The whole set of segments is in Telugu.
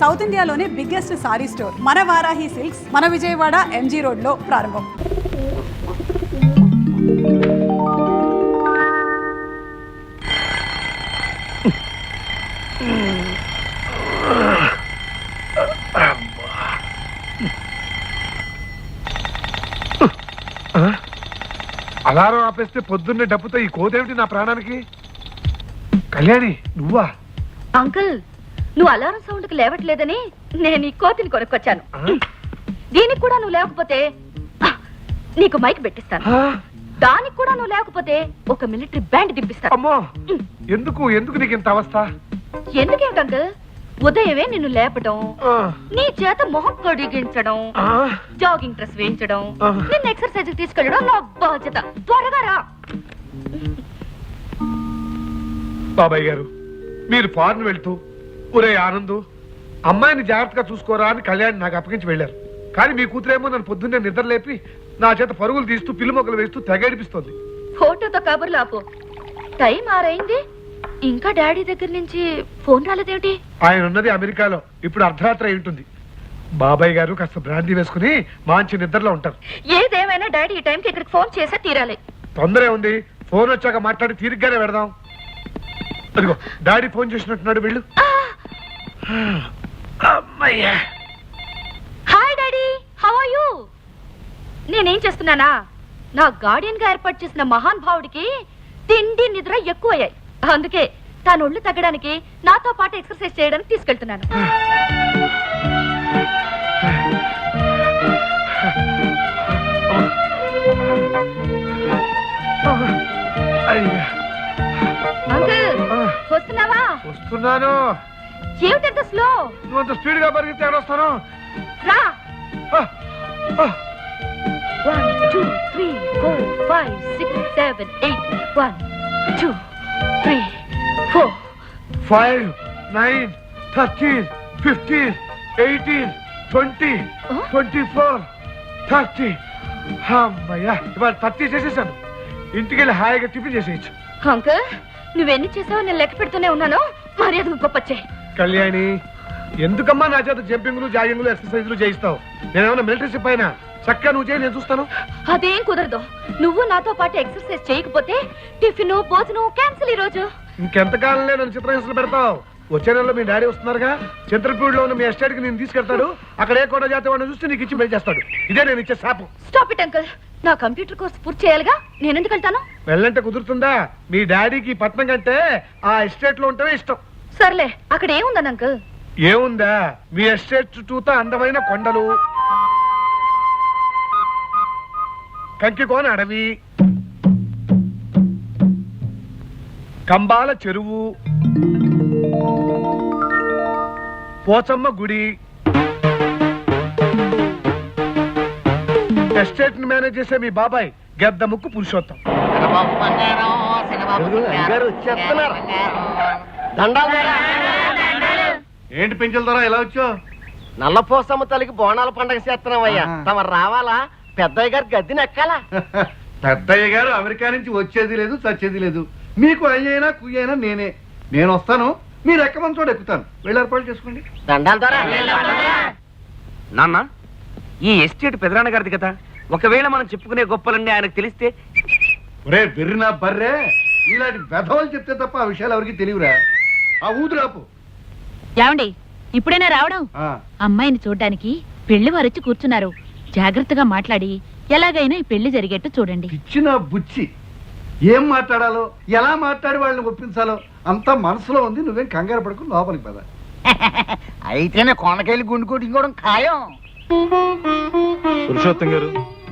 సౌత్ ఇండియాలోనే బిగ్గెస్ట్ సారీ స్టోర్ మన వారాహి సిల్క్స్ మన విజయవాడ ఎంజీ రోడ్ లో ప్రారంభం. అలారం ఆపేస్తే పొద్దున్నే డబ్బుతో ఈ కోదేమిటి నా ప్రాణానికి? కళ్యాణి నువ్వా? అంకుల్, నువ్వు అలారం సౌండ్ కి లేవట్లేదని నేను ఈ కోతిని కొనుక్కొచ్చాను. దీనికి కూడా నువ్వు లేకపోతే నీకు మైక్ పెట్టిస్తాను. దానికి కూడా నువ్వు లేకపోతే ఒక మిలిటరీ బ్యాండ్ దింపిస్తాను. అమ్మో, ఎందుకు ఎందుకు నీకు ఇంత అవస్థ? ఎందుకేంటి అంకుల్, ఉదయమే నిన్ను లేపడం, నీ చేత మొహం కడిగించడం, జాగింగ్ డ్రెస్ వేయించడం, నిన్ను ఎక్సర్సైజ్ తీసుకెళ్ళడం నా బాధ్యత. త్వరగా రా. బాబాయ్ గారు, మీరు ఫారెన్ వెళ్తూ ఒరే ఆనందు అమ్మాయిని జాగ్రత్తగా చూసుకోరా అని కళ్యాణ్ నాకు అప్పగించి వెళ్ళారు. కానీ మీ కూతురేమో నన్ను పొద్దున్నే నిద్ర లేపి నా చేత పరుగులు తీస్తూ పిల్లి మొక్కలు వేస్తూ తెగడిపిస్తోంది. ఫోటోతో కబుర్లు ఆపు. టైం ఆరైంది, ఇంకా డాడీ దగ్గర నుంచి ఫోన్ రాలేదేమిటి? ఆయన ఉన్నది అమెరికాలో, ఇప్పుడు అర్ధరాత్రి అయి ఉంటుంది. బాబాయ్ గారు కాస్త బ్రాందీ వేసుకుని మంచి నిద్రలో ఉంటారు. ఏదేమైనా డాడీ ఈ టైంకి ఇక్కడికి ఫోన్ చేసే తీరాలి. తొందరే ఉంది, ఫోన్ వచ్చాక మాట్లాడి తీరిగ్గానే పెడదాం. అదిగో డాడీ ఫోన్ చేసినట్టున్నాడు, వెళ్ళు. Hi daddy, how are you? నేనేం చేస్తున్నానా, నా గార్డియన్ గా ఏర్పాటు చేసిన మహాన్ భావుడికి తిండి నిద్ర ఎక్కువయ్యాయి. అందుకే తాను ఒళ్ళు తగ్గడానికి నాతో పాటు ఎక్సర్సైజ్ చేయడానికి తీసుకెళ్తున్నాను. అంకుల్, వస్తున్నావా? వస్తున్నాను. ఏమిటంత స్లో? నువ్వు అంత స్పీడ్ గా పరిగెత్తి వస్తాను. రా. 1 2 3 4 5 6 7 8 1 2 3 4 5 9 13 15 18 20 24 30. అమ్మయ్యా, ఇవాళ 30 చేసేసాను. ఇంటికి వెళ్ళి హాయిగా టిఫిన్ చేసేయచ్చు. అంకుల్, నువ్వెన్ని చేసావో నేను లెక్క పెడుతూనే ఉన్నాను. మర్యాద గొప్పచ్చే. కళ్యాణి, ఎందుకమ్మా నా చేత జంపింగ్లు జాగింగ్లు ఎక్సర్సైజ్లు చేయిస్తావు? నేనేమన్నా మిలిటరీ షిప్ అయినా? చక్కగా నువ్వు చేయి, నేను చూస్తాను. అదేం కుదరదు. నువ్వు నాతో పాటు ఎక్సర్సైజ్ చేయకపోతే టిఫిన్ భోజనం క్యాన్సిల్ ఈ రోజు. ఇంకెంతకాలంలో నన్ను చిత్రహింసలు పెడతావు? వచ్చే నెలలో మీ డాడీ వస్తున్నారుగా, చంద్రపూడిలో ఉన్న మీ ఎస్టేట్ కి నేను తీసుకెళ్తాడు. అక్కడే కూడా జాతి వాడిని చూస్తే నీకు ఇచ్చి పెళ్లి చేస్తాడు. ఇదే నేను ఇచ్చే శాపం. స్టాప్ ఇట్ అంకుల్, నా కంప్యూటర్ కోర్స్ పూర్తి చేయాలిగా. నేను ఎందుకు వెళ్తాను? వెళ్ళంటే కుదురుతుందా? మీ డాడీకి ఈ పట్నం కంటే ఆ ఎస్టేట్ లో ఉంటేనే ఇష్టం. సర్లే, అక్కడ ఏముందని అంకుల్? ఏముందా, మీ ఎస్టేట్ చుట్టూతా అందమైన కొండలు, కంకికోన అడవి, కంబాల చెరువు, పోచమ్మ గుడి. ఎస్టేట్ ని మేనేజ్ చేసే మీ బాబాయ్ గద్ద ముక్కు పురుషోత్తం. ఏంటి పెంచుల ద్వారా ఎలా వచ్చావు? నల్లపోసమ్మ తల్లికి బోనాల పండగ చేస్తున్నావయ్యా, తమరు రావాలా? పెద్దయ్య గారు గద్దెని ఎక్కాలా? పెద్దయ్య గారు అమెరికా నుంచి వచ్చేది లేదు, చచ్చేది లేదు. మీకు అయ్యైనా కుయ్యైనా నేనే. నేను వస్తాను, మీరు ఎక్కమని చోట ఎక్కుతాను. వెళ్ళి ఏర్పాటు చేసుకోండి. దండాల ద్వారా నాన్న, ఈ ఎస్టేట్ పెదరాన్న గారిది కదా, ఒకవేళ మనం చెప్పుకునే గొప్పలన్నీ ఆయనకు తెలిస్తే? ఒరే బెర్రినా బర్రే, ఇలాంటి వెధవలు చెప్తే తప్ప ఆ విషయాలు ఎవరికి తెలియరా? ఆ ఊదురాపు. ఏమండి, ఇప్పుడైనా రావడం? అమ్మాయిని చూడ్డానికి పెళ్లి వారొచ్చి కూర్చున్నారు. జాగ్రత్తగా మాట్లాడి ఎలాగైనా ఈ పెళ్లి జరిగేట్టు చూడండి. ఇచ్చిన బుచ్చి ఏం మాట్లాడాలో, ఎలా మాట్లాడి వాళ్ళని ఒప్పించాలో అంతా మనసులో ఉంది. నువ్వేం కంగారు పడుకు, లోపలికి పద. అయితేనే కొండకెళ్ళి గుండు కొట్టుకోవడం ఖాయం. పురుషోత్తం గారు,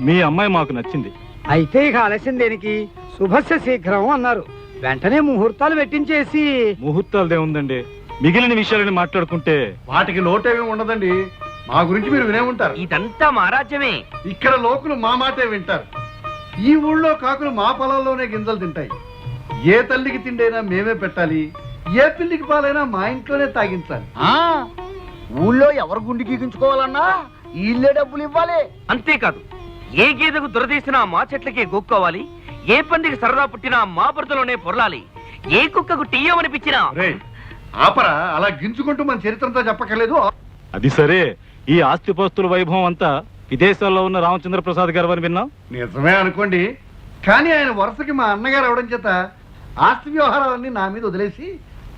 మీ అమ్మాయి మాకు నచ్చింది. అయితే ఇక ఆలస్యం దేనికి? శుభస్య శీఘ్రం అన్నారు. వెంటనే ముహూర్తాలు పెట్టించేసి. ముహూర్తాలదే ఉందండి, మిగిలిన విషయాలని మాట్లాడుకుంటే. వాటికి లోటేమీ ఉండదండి. మా గురించి మీరు వినే ఉంటారు. ఇదంతా మా రాజ్యమే. ఇక్కడ లోకులు మా మాటే వింటారు. ఈ ఊళ్ళో కాకులు మా పొలంలోనే గింజలు తింటాయి. ఏ తల్లికి తిండైనా మేమే పెట్టాలి, ఏ పిల్లికి పాలైనా మా ఇంట్లోనే తాగించాలి. ఊళ్ళో ఎవరు గుండు గీగించుకోవాలన్నా ఇల్లే డబ్బులు ఇవ్వాలి. అంతేకాదు, ఏ గేదెకు దురదీసినా మా చెట్లకే గోక్కోవాలి, ఏ పందికి సరదా పుట్టినా మా బురదలోనే పొరలాలి, ఏ కుక్కకు టీయమనిపించినా ఆపరా, అలా గింజుకుంటూ మన చరిత్రంతా చెప్పక్కర్లేదు. అది సరే, ఈ ఆస్తిపాస్తుల వైభవం అంతా విదేశాల్లో ఉన్న రామచంద్ర ప్రసాద్ గారు అని విన్నాం. నిజమే అనుకోండి, కానీ ఆయన వరుసకి మా అన్నగారు అవడం చేత ఆస్తి వ్యవహారాలన్నీ నా మీద వదిలేసి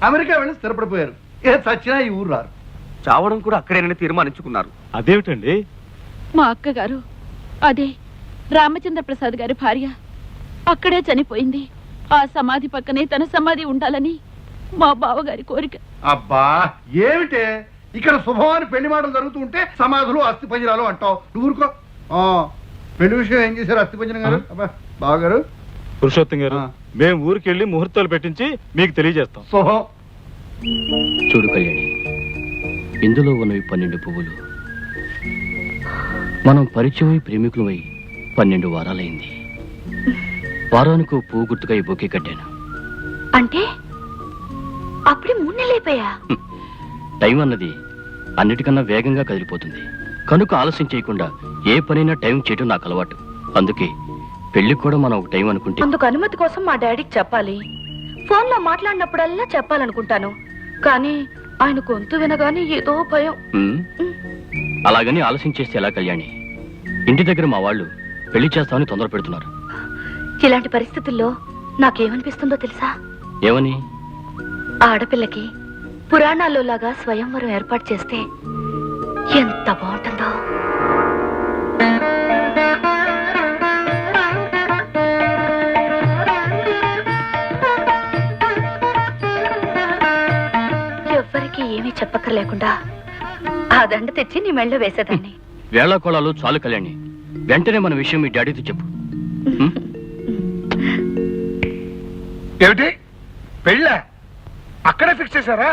అమెరికా వెళ్ళి స్థిరపడిపోయారు. ఏ చచ్చినా ఈ ఊరు రారు. చావడం కూడా అక్కడేనని తీర్మానించుకున్నారు. అదేమిటండి? మా అక్కగారు అదే రామచంద్ర ప్రసాద్ గారి భార్య అక్కడే చనిపోయింది. ఆ సమాధి పక్కనే తన సమాధి ఉండాలని మా బావగారి కోరిక. అబ్బా ఏమిటే, ఇక్కడ శుభమాని పెళ్లి మాటలు జరుగుతూ ఉంటే సమాధులు అస్థి పంజరాలు అంటావు. నువ్వు ఊరుకో. పెళ్లి విషయం ఏం చేశారు అస్థి పంజరం గారు? అబ్బా బావగారు, పురుషోత్తం గారు, మేము ఊరికెళ్ళి ముహూర్తాలు పెట్టించి మీకు తెలియజేస్తాం. శుభం. చూడు కళ్యాణి, ఇందులో ఉన్నవి 12 పువ్వులు. మనం పరిచయమై ప్రేమికులమై 12 వారాలైంది. వారానికి ఓ పువ్వు గుర్తుగా ఈ బొకే కట్టాను. అంటే అప్పుడే 3 నెలలైపోయా? టైం అన్నది అన్నిటికన్నా వేగంగా కదిలిపోతుంది కనుక ఆలస్యం చేయకుండా ఏ పనైనా టైం చేయడం నాకు అలవాటు. అందుకే పెళ్లికి కూడా మనం ఒక టైం అనుకుంటే. అందుకు అనుమతి కోసం మా డాడీకి చెప్పాలి. ఫోన్ లో మాట్లాడినప్పుడల్లా చెప్పాలనుకుంటాను, కానీ ఆయన గొంతు వినగానే ఏదో భయం. అలాగని ఆలస్యం చేస్తే ఎలా కళ్యాణి? ఇంటి దగ్గర మా వాళ్ళు పెళ్లి చేస్తామని తొందర పెడుతున్నారు. ఇలాంటి పరిస్థితుల్లో నాకేమనిపిస్తుందో తెలుసా? ఏమని? ఆడపిల్లకి పురాణాల్లో లాగా స్వయంవరం ఏర్పాటు చేస్తే ఎంత బాగుంటుందో. ఎవ్వరికి ఏమీ చెప్పక్కర్లేకుండా ఆ దండ తెచ్చి నీ మెళ్ళో వేసేదాన్ని. వేళాకోళాలు చాలు కళ్యాణి, వెంటనే మన విషయం మీ డాడీతో చెప్పు. ఏమిటి పెళ్ళ అక్కడే ఫిక్స్ చేశారా?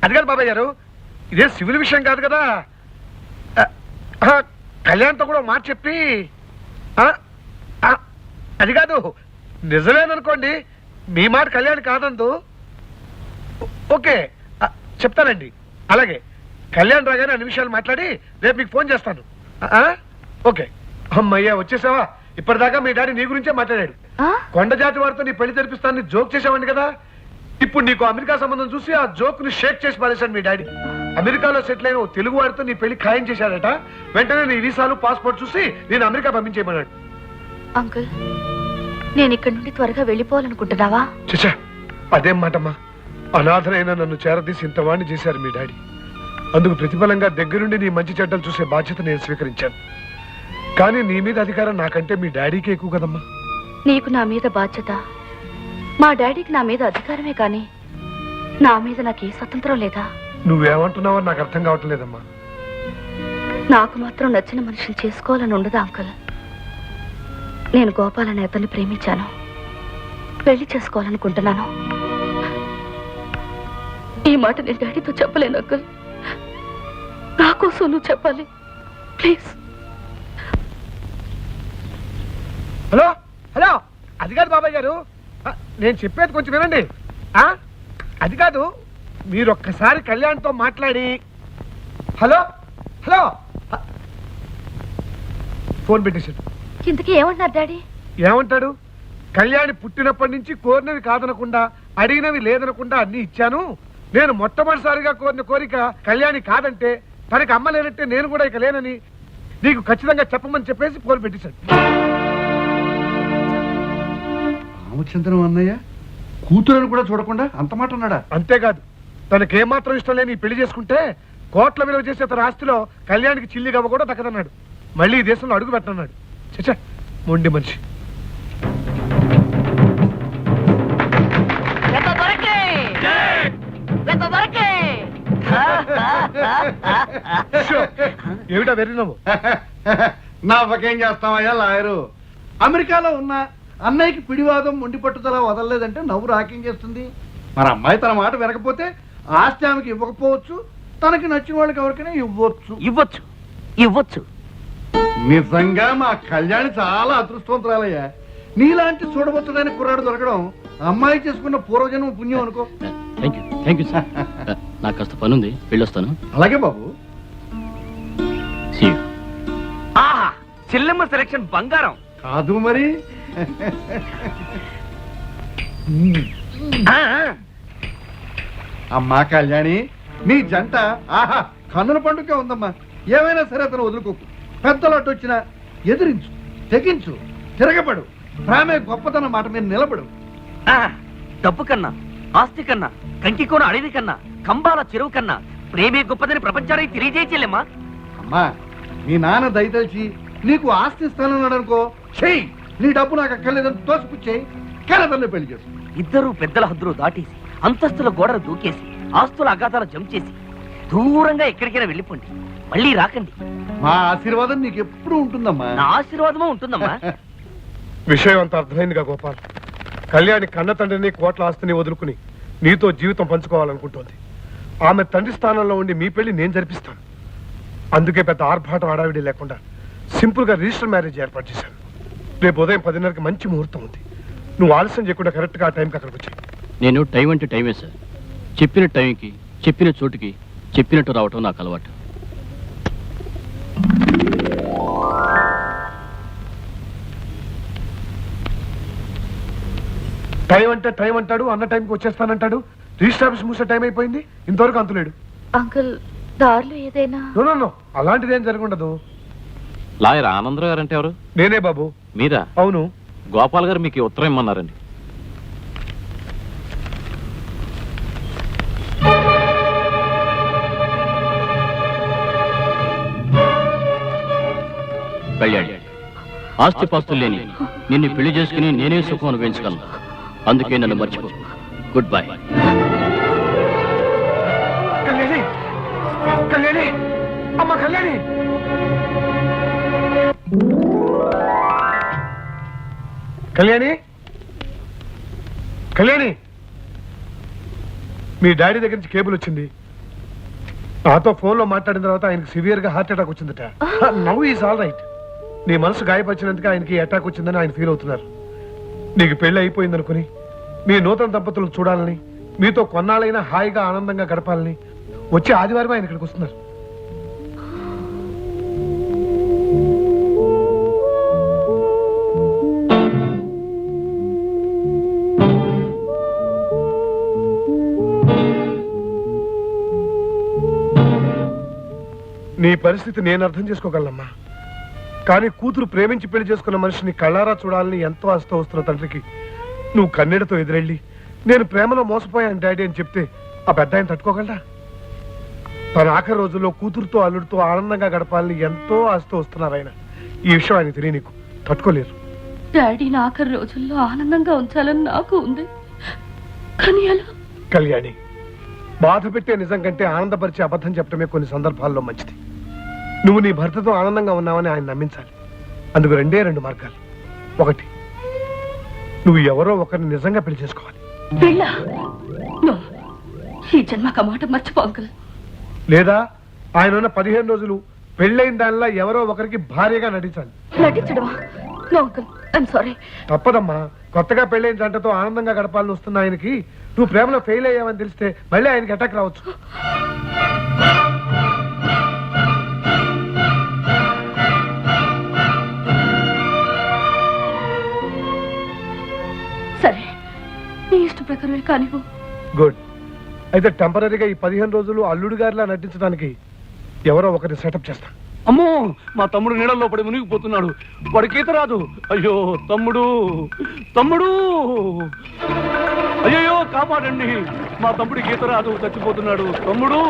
అది కాదు బాబాయ్ గారు, ఇదే సివిల్ విషయం కాదు కదా. కళ్యాణ్తో కూడా మాట చెప్పి అది కాదు, నిజమేననుకోండి, మీ మాట కళ్యాణ్ కాదందు. ఓకే చెప్తానండి. అలాగే కళ్యాణ్ రాగానే అన్ని విషయాలు మాట్లాడి రేపు మీకు ఫోన్ చేస్తాను. ఓకే. అమ్మయ్యా వచ్చేసావా? ఇప్పటిదాకా మీ డాడీ నీ గురించే మాట్లాడాడు. కొండ జాతి వారితో నీ పెళ్లి జరిపిస్తానని జోక్ చేసావండి కదా. ఇప్పుడు నీకు అమెరికా సంబంధం చూసి ఆ జోక్ ని షేక్ చేసి పారేశాడు మీ డాడీ. అమెరికాలో సెటిల్ అయిన తెలుగు వారితో నీ పెళ్లి ఖాయం చేశాడట. వెంటనే నీ వీసాలు పాస్పోర్ట్ చూసి నేను అమెరికా పంపించేయమన్నాడు. అంకుల్, నేను ఇక్కడి నుండి త్వరగా వెళ్ళిపోవాలనుకుంటున్నావా? చచ్చా, అదేం మాటమ్మా. అనాథనైనా నన్ను చేరదీసి ఇంతవాణ్ణి చేశారు మీ డాడీ. అందుకు ప్రతిఫలంగా దగ్గరుండి నీ మంచి చెడ్డలు చూసే బాధ్యత నేను స్వీకరించాను. కానీ నీ మీద అధికారం నాకంటే మీ డాడీకే ఎక్కువ కదమ్మా. నీకు నా మీద బాధ్యత, మా డాడీకి నా మీద అధికారమే, కానీ నా మీద నాకే స్వతంత్రం లేదా? నువ్వేమంటున్నావో నాకు అర్థం కావటం లేదమ్మా. నాకు మాత్రం నచ్చిన మనిషిని చేసుకోవాలని ఉండదా అంకుల్? నేను గోపాల్ అనే అతన్ని ప్రేమించాను, పెళ్లి చేసుకోవాలనుకుంటున్నాను. ఈ మాట నేను డాడీతో చెప్పలేను అంకుల్. నా కోసం నువ్వు చెప్పాలి ప్లీజ్. హలో హలో, అది కాదు బాబాయ్ గారు, నేను చెప్పేది కొంచెం వినండి. అది కాదు, మీరు ఒక్కసారి కళ్యాణ్తో మాట్లాడి. హలో హలో, ఫోన్ పెట్టేశాడు. ఇంతకీ ఏమంటున్నారు డాడీ? ఏమంటాడు? కళ్యాణి పుట్టినప్పటి నుంచి కోరినవి కాదనకుండా, అడిగినవి లేదనకుండా అన్ని ఇచ్చాను. నేను మొట్టమొదటిసారిగా కోరిన కోరిక కళ్యాణి కాదంటే తనకి అమ్మ లేనంటే నేను కూడా ఇక లేనని నీకు ఖచ్చితంగా చెప్పమని చెప్పేసి ఫోన్ పెట్టేశాడు. రామచంద్రం అన్నయ్య కూతురని కూడా చూడకుండా అంత మాట అన్నాడా? అంతేకాదు, తనకేమాత్రం ఇష్టం లేని పెళ్లి చేసుకుంటే కోట్ల విలువ చేసే తన ఆస్తిలో కళ్యాణికి చిల్లి గవ్వ కూడా దక్కదన్నాడు. మళ్ళీ ఈ దేశంలో అడుగు పెట్టన్నాడు. చచ్చా, మొండి మనిషి. ఏమిటా వెర్రినవ్వు? నాకేం చేస్తామయ్యా లాయరు. అమెరికాలో ఉన్న అన్నయ్యకి పిడివాదం మొండి పట్టుదల వదలలేదంటే నవ్వు రాకేం చేస్తుంది? మన అమ్మాయి తన మాట వినకపోతే ఆస్తి ఆమెకి ఇవ్వకపోవచ్చు, తనకి నచ్చిన వాళ్ళకి ఎవరికైనా ఇవ్వచ్చు. ఇవ్వచ్చు ఇవ్వచ్చు. నిజంగా మా కళ్యాణి చాలా అదృష్టవంతురాలయ్యా. నీలాంటి చూడబోతుడైన కుర్రాడు దొరకడం అమ్మాయి చేసుకున్న పూర్వజన్మ పుణ్యం అనుకో. Thank you sir. నాకు కాస్త పనుంది, వెళ్ళొస్తాను. అలాగే బాబు. ఆహా, చెల్లెమ్మ సెలక్షన్ బంగారం కాదు మరి. అమ్మా కళ్యాణి, నీ జంట ఆహా కన్నుల పండుగ ఉందమ్మా. ఏమైనా సరే అతను వదులుకోకు. పెద్దలు అడ్డొచ్చినా ఎదిరించు, తెగించు, తిరగబడు. ప్రేమే గొప్పతనం మాట మీద నిలబడు. డబ్బు కన్నా, ఆస్తి కన్నా, కంకికోన అడవి కన్నా, కంబాల చెరువు కన్నా ప్రేమే గొప్పదని ప్రపంచానికి తెలియజేయలేమ్మా. అమ్మా, మీ నాన్న దయతలిచి నీకు ఆస్తి ఇస్తానన్నాడు అనుకో, చెయ్యి. నీ డబ్బు నాకు అక్కర్లేదని తోసిపుచ్చేయి. కలతల్ని పెళ్లి చేసు. ఇద్దరు పెద్దల హద్దులు దాటేసి, అంతస్తుల గోడలు దూకేసి, ఆస్తుల అగాధాలు జంప్ చేసి దూరంగా ఎక్కడికైనా వెళ్ళిపోండి. మళ్ళీ రాకండి. మా ఆశీర్వాదం నీకు ఎప్పుడు ఉంటుందమ్మా. నా ఆశీర్వాదమూ ఉంటుందమ్మా. విషయం అంత అర్థమైందిగా గోపాల్. కళ్యాణి కన్న తండ్రిని కోట్ల ఆస్తిని వదులుకుని నీతో జీవితం పంచుకోవాలనుకుంటోంది. ఆమె తండ్రి స్థానంలో ఉండి మీ పెళ్లి నేను జరిపిస్తాను. అందుకే పెద్ద ఆర్భాటం హడావిడి లేకుండా సింపుల్ గా రిజిస్టర్ మ్యారేజ్ ఏర్పాటు చేశాను. రేపు ఉదయం 10:30కి మంచి ముహూర్తం ఉంది. నువ్వు ఆలస్యం చేయకుండా కరెక్ట్ గా ఆ టైంకి అక్కడికి వచ్చాయి. నేను టైం అంటే టైమే సార్. చెప్పిన టైంకి, చెప్పిన చోటుకి, చెప్పినట్టు రావటం నాకు అలవాటు. టైం అంటే టైం అంటాడు, అన్న టైంకి వచ్చేస్తానంటాడు. రిజిస్టర్ ఆఫీస్ మూసే టైం అయిపోయింది, ఇంతవరకు అంతులేడు. అంకుల్, దారిలో ఏదైనా నో అలాంటిది ఏం జరగఉండదు. లాయర్ ఆనందరావు గారు అంటే ఎవరు? నేనే బాబు. మీరా? అవును. గోపాల్ గారు మీకు ఈ ఉత్తరం ఇమ్మన్నారండి. కళ్యాణి, ఆస్తిపాస్తులు లేని నిన్ను పెళ్లి చేసుకుని నేనే సుఖం అనుభవించగలను. అందుకే నన్ను మర్చిపో. Good bye. కళ్యాణి, కళ్యాణి, అమ్మ కళ్యాణి. కళ్యాణి, కళ్యాణి, మీ డాడీ దగ్గర నుంచి కేబుల్ వచ్చింది. నాతో ఫోన్లో మాట్లాడిన తర్వాత ఆయనకి సివియర్ గా హార్ట్ అటాక్ వచ్చిందట. Now is all right. నీ మనసు గాయపరిచినందుకు ఆయనకి అటాక్ వచ్చిందని ఆయన ఫీల్ అవుతున్నారు. నీకు పెళ్లి అయిపోయిందనుకుని మీ నూతన దంపతులను చూడాలని, మీతో కొన్నాళ్ళైనా హాయిగా ఆనందంగా గడపాలని వచ్చే ఆదివారం ఆయన ఇక్కడికి వస్తున్నారు. నీ పరిస్థితి నేను అర్థం చేసుకోగలనమ్మా. కానీ కూతురు ప్రేమించి పెళ్లి చేసుకున్న మనిషిని కళ్ళారా చూడాలని ఎంతో ఆస్తో వస్తున్న తండ్రికి నువ్వు కన్నీడతో ఎదురెళ్ళి నేను ప్రేమలో మోసపోయాను డాడీ అని చెప్తే ఆ పెద్ద ఆయన తట్టుకోగలరా? తన ఆఖరి రోజుల్లో కూతురుతో అల్లుడితో ఆనందంగా గడపాలని ఎంతో ఆస్తో వస్తున్నారు ఆయన. ఈ విషయం ఆయన తెలియ నీకు తట్టుకోలేరు. డాడీని ఆఖరి రోజుల్లో ఆనందంగా ఉంచాలని నాకు ఉంది. కానీ అలా కళ్యాణి, బాధ పెట్టే నిజం కంటే ఆనందపరిచే అబద్ధం చెప్పడమే కొన్ని సందర్భాల్లో మంచిది. నువ్వు నీ భర్తతో ఆనందంగా ఉన్నావని ఆయన నమ్మించాలి. అందుకు రెండు మార్గాలు. ఒకటి, నువ్వు ఎవరో ఒకరిని నిజంగా పెళ్లి చేసుకోవాలి. ఈ జన్మక మాట మర్చిపో అంకుల్. లేదా ఆయన ఉన్న 15 రోజులు పెళ్ళైన దానిలా ఎవరో ఒకరికి భార్యగా నటించాలి. నటించడమా? No uncle, I'm sorry. తప్పదమ్మా. కొత్తగా పెళ్ళైన జంటతో ఆనందంగా గడపాలని వస్తున్న ఆయనకి నువ్వు ప్రేమలో ఫెయిల్ అయ్యావని తెలిస్తే మళ్ళీ ఆయనకి అటాక్ రావచ్చు. సరే, నీ ఇష్ట ప్రకారమే కానివ్వు. గుడ్. అయితే టెంపరీగా ఈ 15 రోజులు అల్లుడు గారిలా నటించడానికి ఎవరో ఒకరిని సెటప్ చేస్తా. అమ్మో, మా తమ్ముడు నీళ్ళల్లో పడి మునిగిపోతున్నాడు. వాడికి ఈత రాదు. అయ్యో తమ్ముడు, తమ్ముడు, అయ్యో కాపాడండి. మా తమ్ముడికి ఈత రాదు, చచ్చిపోతున్నాడు. తమ్ముడు,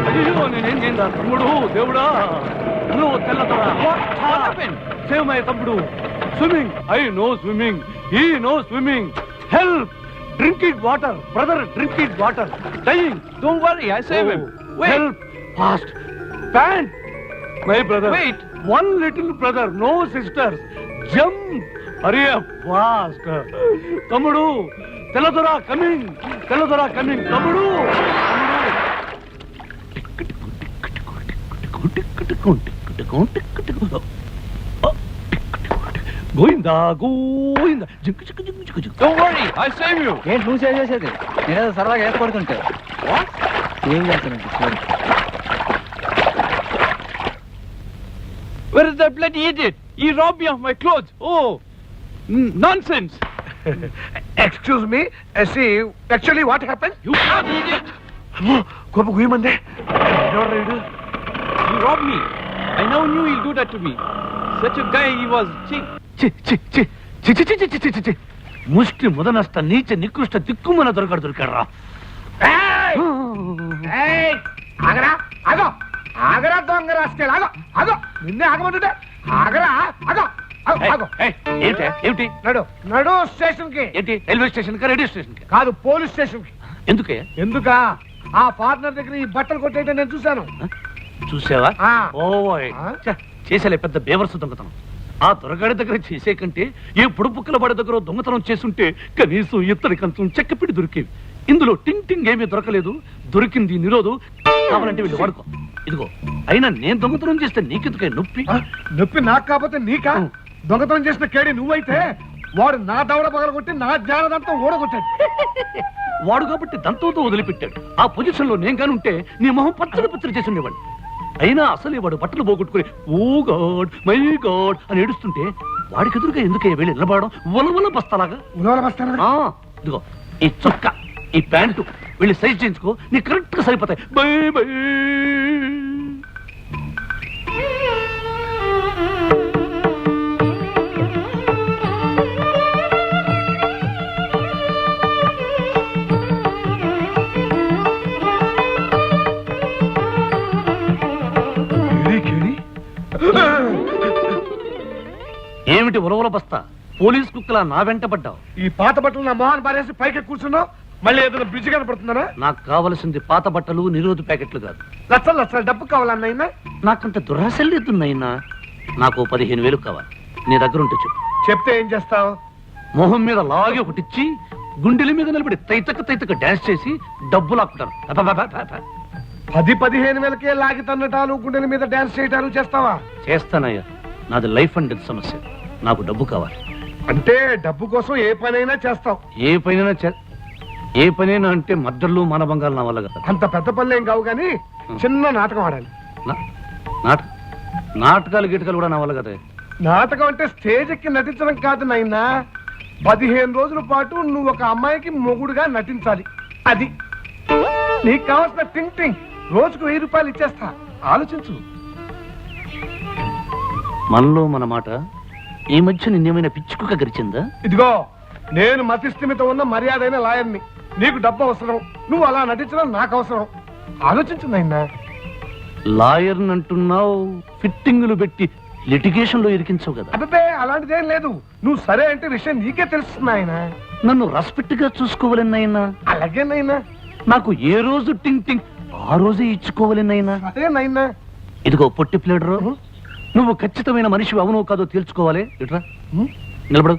అయ్యో నేనేం చేయందా? తమ్ముడు, దేవుడా, నువ్వు తెల్లతరా. సేవ్ మై తమ్ముడు. Swimming, I no swimming, he no swimming. Help, drinking water, brother, drinking water. Dying, don't worry, I save him. Help, fast, pant, my brother, wait, one little brother, no sisters, jump, hurry up, fast. Tamudu, Teladora coming, Teladora coming, Tamudu, Goinda, Goinda, don't worry, I'll save you. ఏంటి నువ్వు సేవ్ చేసేది? నేనేదో సరదాగా ఏర్పడుతుంటే ఏం చేస్తానండి. Where is that bloody idiot? He robbed me of my clothes. Oh, nonsense. Excuse me actually what happen అమ్మో గొప్ప గుయ్యమందే ఎవరు ride You robbed me. I never knew he'll do that to me. Such a guy he was. ముష్టి ముదనష్ట నీచ నికృష్ట దిక్కుమన దొరికాడు ఆగరా ఆగో ఆగరా దొంగ రాసుకెళ్ళి ఆగో ఆగో నిన్నే ఆగమంటుంటే ఆగరా ఆగో ఆగో ఏమిటి నడు నడు స్టేషన్ కి ఏంటి రైల్వే స్టేషన్ కా రేడియో స్టేషన్ కి కాదు పోలీస్ స్టేషన్ కి ఎందుకయ్యా ఎందుకా ఆ ఫారినర్ దగ్గర ఈ బట్టలు కొట్టేయటం నేను చూశాను చూసావా ఆ. ఓయ్ ఆ? చేసేలే పెద్ద బేవర్సు దొంగతనం ఆ దొరగాడి దగ్గర చేసే కంటే ఏ పుడుపుక్కల వాడి దగ్గర దొంగతనం చేసుంటే కనీసం ఇత్తడి కంచం చెక్కపిడి దొరికేవి ఇందులో టింగ్ టింగ్ ఏమీ దొరకలేదు దొరికింది నిరోధు కావాలంటే వీళ్ళు వాడుకో ఇదిగో అయినా నేను దొంగతనం చేస్తే నీకెందుకే నొప్పి నొప్పి నాకు కాకపోతే నీకా దొంగతనం చేసిన కేడి నువ్వైతే వాడు నా దవడ పగలగొట్టి నా జ్ఞానదంతా ఓడగొట్టాడు వాడు కాబట్టి దంతంతో వదిలిపెట్టాడు ఆ పొజిషన్ లో నేను కానుంటే నీ మొహం పచ్చడి చేసి ఉండేవాడు అయినా అసలే వాడు బట్టలు పోగొట్టుకుని ఓ గాడ్ మై గాడ్ అని ఏడుస్తుంటే వాడికి ఎదురుగా ఎందుకే వెళ్ళి నిలబడడం ఉలవల బస్తాలాగా ఉలవల బస్తానా? ఇదిగో ఈ చొక్కా ఈ ప్యాంటు వెళ్ళి సైజ్ చేయించుకో నీ కరెక్ట్ గా సరిపోతాయి బై బై ఏమిటి ఉలవల బస్తా పోలీస్ కుక్కలా నా వెంట పడ్డావు ఈ పాత బట్టలు నా మొహాన్ని పారేసి పైకి కూర్చున్నావు మళ్ళీ ఏదైనా బ్రిడ్జ్ కనపడుతుందా నాకు కావలసింది పాత బట్టలు నిరోధ ప్యాకెట్లు కాదు లక్షలు లక్షలు డబ్బు కావాలన్నైనా నాకంత దురాశలు లేదు నాయనా నాకు 15,000 కావాలి నీ దగ్గర ఉంటే చెప్పు చెప్తే ఏం చేస్తావు మొహం మీద లాగే ఒకటిచ్చి గుండెల మీద నిలబడి తైతక డాన్స్ చేసి డబ్బు లాక్కుంటాను 10-15 వేలకే లాగి తన్నటాలు గుండెల మీద డాన్స్ చేయటాలు చేస్తావా చేస్తానయ్యా నాది లైఫ్ అండ్ డెత్ సమస్య నాకు డబ్బు కావాలి అంటే డబ్బు కోసం ఏ పనైనా చేస్తావు ఏ పనైనా అంటే మద్దర్లు మానభంగాలు నా వల్ల కదా అంత పెద్ద పనులు ఏం కావు కానీ చిన్న నాటకం ఆడాలి నాటకాలు గిటకాలు కూడా నా వల్ల కదా నాటకం అంటే స్టేజ్ ఎక్కి నటించడం కాదు నాయనా 15 రోజుల పాటు నువ్వు ఒక అమ్మాయికి మొగుడుగా నటించాలి అది నీకు కావాల్సిన టింగ్ టింగ్ రోజుకు 1000 రూపాయలు ఇచ్చేస్తా ఆలోచించు మనలో మన మాట ఈ మధ్య నిన్నేమైనా పిచ్చుకుక గరిచిందా ఇదిగో నేను మతిస్థిమిత ఉన్న మర్యాదైన లాయర్ని నీకు డబ్బు అవసరం నువ్వు అలా నటించడం నాకు అవసరం ఆలోచించు నాయనా లాయర్ అంటున్నావు ఫిట్టింగులు పెట్టి లిటిగేషన్ లో ఇరికించవు కదా అబ్బే అలాంటిదేం లేదు నువ్వు సరే అంటే విషయం నీకే తెలుస్తుంది ఆయన నన్ను రెస్పెక్ట్ గా చూసుకోవాలన్నైనా అలాగే నైనా నాకు ఏ రోజు టింగ్ టింగ్ ఆ రోజే ఇచ్చుకోవాలన్నైనా అదే నైనా ఇదిగో పొట్టి ప్లేడరు నువ్వు ఖచ్చితమైన మనిషి అవునో కాదో తేల్చుకోవాలి ఇట్రా నిలబడు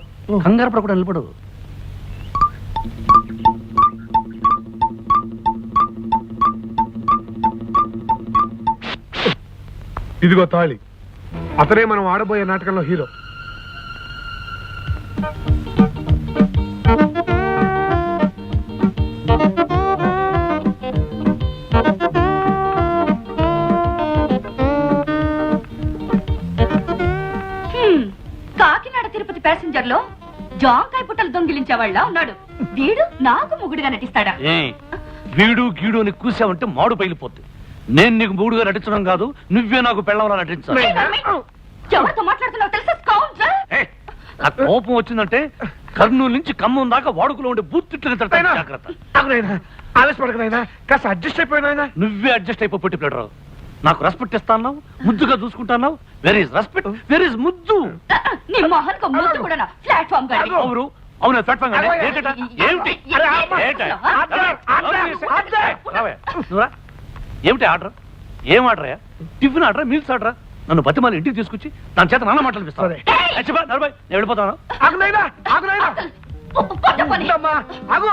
కంగారు పడకుండా నిలబడు ఇదిగో తాళి అతనే మనం ఆడబోయే నాటకంలో హీరో కాకినాడ తిరుపతి ప్యాసింజర్ లో జాంకాయ పుట్టలు దొంగిలించేవాళ్ళ ఉన్నాడు వీడు నాకు ముగుడుగా నటిస్తాడా వీడు గీడు అని కూసావంటే మాడు పైలిపోద్ది నేను నీకు మూడుగా నటించడం కాదు నువ్వే నాకు పెళ్ళవలా నటించాలి ఎవరితో మాట్లాడుతున్నావు తెలుసా స్కౌండ్రల్? ఆ కోపం వచ్చిందంటే కర్నూలు నుంచి ఖమ్మం దాకా వాడుకలో ఉండే బూత్తిట్లు జాగ్రత్త ఆవేశపడకనైనా కాస్త అడ్జస్ట్ అయిపోయినా నువ్వే అడ్జస్ట్ అయిపో పొట్టి ప్లేడరు నాకు రెస్పెక్ట్ ఇస్తాన్నావు ముద్దుగా చూసుకుంటాన్నావు where is respect where is ముద్దు నీ మొహన్కు ముద్దు కూడా ప్లాట్ఫామ్ గాడి అవునా ప్లాట్ఫామ్ ఏమిటి ఏమిటి ఆర్డర్ ఏం ఆర్డర్ అయ్యా టిఫిన్ ఆర్డర్ మీల్స్ ఆర్డర్ నన్ను బతిమాలి ఇంటికి తీసుకొచ్చి దాని చేత నాన్న మాట్లాడిపిస్తాను నేను వెళ్ళిపోతాను ఆగునైనా ఆగునైనా ఆగు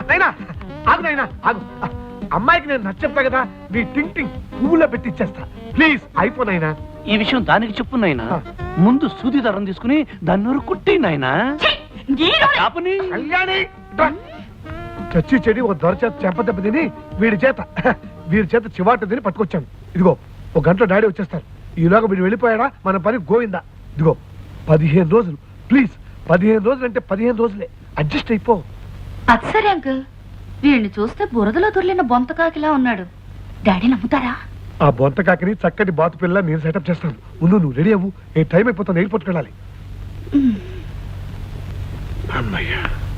నైనా ఆగునైనా ఆగు అమ్మాయికి నేను నచ్చప్పా కదా నీ టింగ్ టింగ్ పువ్వులో పెట్టి ఇచ్చేస్తా ప్లీజ్ అయిపోనైనా ఈ విషయం దానికి చెప్పు నాయనా ముందు సూది దారం తీసుకుని దాన్ని నూరు కుట్టి నాయనా కళ్యాణి చచ్చి చెడి ఒక దొర చేత చెంపదెబ్బ తిని వీడి చేత చివాట తిని పట్టుకొచ్చాను ఇదిగో ఒక గంటలో డాడీ వచ్చేస్తారు ఈలోగా వీడు వెళ్ళిపోయాడా మన పని గోవిందా ఇదిగో 15 రోజులు ప్లీజ్ 15 రోజులు అంటే 15 రోజులే, అడ్జస్ట్ అయిపో. అది సరే అంకుల్, వీడిని చూస్తే బురదలో దొర్లిన బొంతకాకిలా ఉన్నాడు. డాడీ నమ్ముతారా? ఆ బొంత కాకని చక్కటి బాతు పిల్ల నేను సెటప్ చేస్తాను. ముందు నువ్వు రెడీ అవ్వు, ఏ టైం అయిపోతాను, ఎయిర్పోర్ట్కి వెళ్ళాలి. అమ్మయ్యా.